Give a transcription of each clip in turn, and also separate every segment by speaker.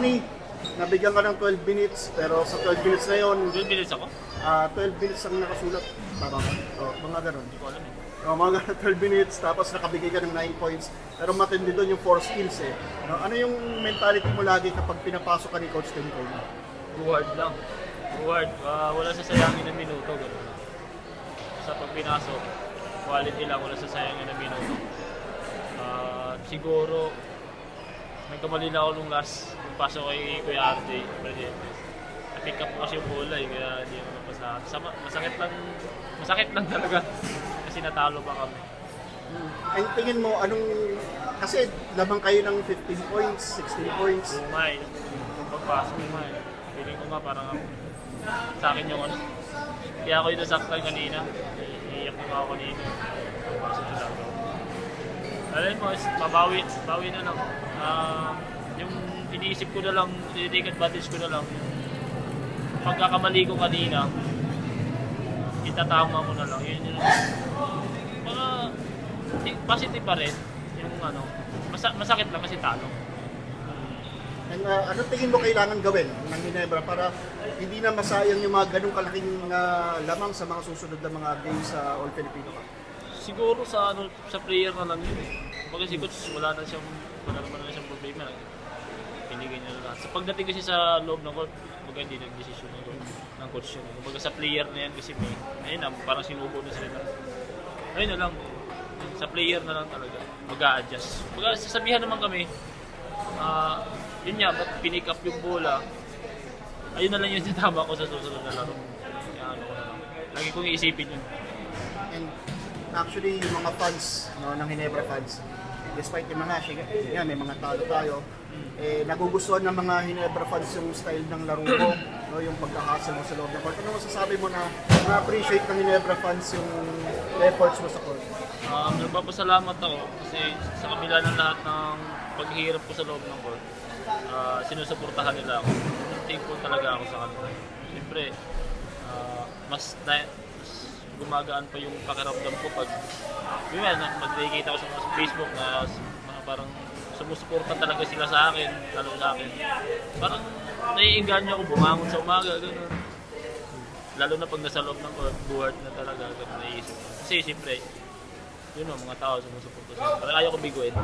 Speaker 1: Sonny, nabigyan ka ng 12 minutes, pero sa 12 minutes na yun,
Speaker 2: 12 minutes ako?
Speaker 1: 12 minutes ang nakasulat. Tama ba? Mga ganun.
Speaker 2: Hindi ko alam eh.
Speaker 1: Mga 12 minutes, tapos nakabigay ka ng 9 points. Pero matindi doon yung 4 skills eh. Ano yung mentality mo lagi kapag pinapasok ka ni Coach Tim Cole?
Speaker 2: Buhard lang. Buhard. Wala sasayangin ng minuto. Ganun. Sa pag pinasok, quality lang, wala sasayangin ng minuto. Siguro, nagkamali na ako nung last yung pasok kay Kuya RJ. Na-pick up ko kasi yung bola eh, kaya hindi ako napasahan. Masakit lang talaga. Kasi natalo pa kami.
Speaker 1: Ang tingin mo, kasi lamang kayo ng 15 points, 16 points.
Speaker 2: Umay. Yung pagpasok umay. Feeling ko nga parang sa akin yung ano. Kaya ako yung nasaktan kanina. Iiyak ko nga ako kanina. Pagpasok sa laro. Alam mo, bawi na lang. Yung iniisip ko na lang, take advantage ko na lang. Pagkakamali ko kanina, itatama ko na lang. Yun yung mga positive pa rin. Yung ano, masakit lang kasi talo.
Speaker 1: And ano tingin mo kailangan gawin ng Ginebra para hindi na masayang yung mga ganung kalaking lamang sa mga susunod na mga games sa All Filipino Cup?
Speaker 2: Siguro sa player na lang yun. Pag si coach wala naman na siyang problema. Pinigay niya na lahat. Sa pagdating kasi sa loob ng court, baga hindi nag-desisyon ng coach yun. Baga sa player na yan kasi ayun na, parang sinubo na sila. Ayun na lang. Sa player na lang talaga. Mag-a-adjust. Baga sasabihan naman kami, yun nga, ba't pinick up yung bola? Ayun na lang yung tama ko sa susunod na laro. Kaya ano ko na lang. Lagi kong iisipin yun.
Speaker 1: And actually, yung mga fans ng Ginebra fans, despite yung mga yan, may mga talo tayo, nagugustuhan ng mga Ginebra fans yung style ng laro mo, yung pagkahasal mo sa loob ng court. Ano masasabi mo na na-appreciate ng Ginebra fans yung efforts mo sa court?
Speaker 2: Nagpapasalamat ako kasi sa kabila ng lahat ng paghihirap ko sa loob ng court, sinusuportahan nila ako. Thankful talaga ako sa kanila. Siyempre, mas gumagaan pa yung pakiramdam ko pag nakikita ko sa mga Facebook na mga parang sumusuporta talaga sila sa akin, lalo sa akin. Parang naiinganyo ako bumangon sa umaga, gano'n. Lalo na pag nasa loob ng court, buhard na talaga, gano'n naisip. Kasi siyempre, yun o, mga tao sumusuporta sa akin. Parang ayaw ko biguin.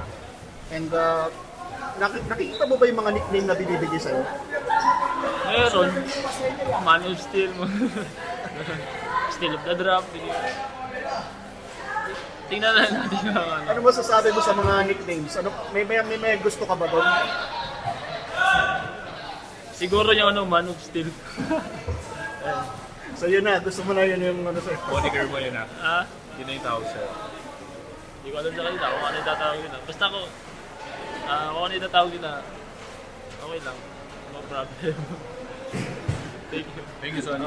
Speaker 1: And nakikita mo ba yung mga nickname na binibigay sa'yo?
Speaker 2: Meron. Man of Steel mo. Steel of the Drop. Tingnan na natin yung ano.
Speaker 1: Ano masasabi mo sa mga nicknames? May gusto ka ba doon?
Speaker 2: Siguro yung Man of Steel.
Speaker 1: So yun na, gusto mo na yun yung sa'yo.
Speaker 3: Moniker mo yun
Speaker 2: Ah?
Speaker 3: Yun na yung tawag sa'yo.
Speaker 2: Hindi ko alam sa kanila kung ano yung tatawag yun. Basta kung ano yung tatawag yun okay lang. No problem. Thank you.
Speaker 3: Thank you, Sonny.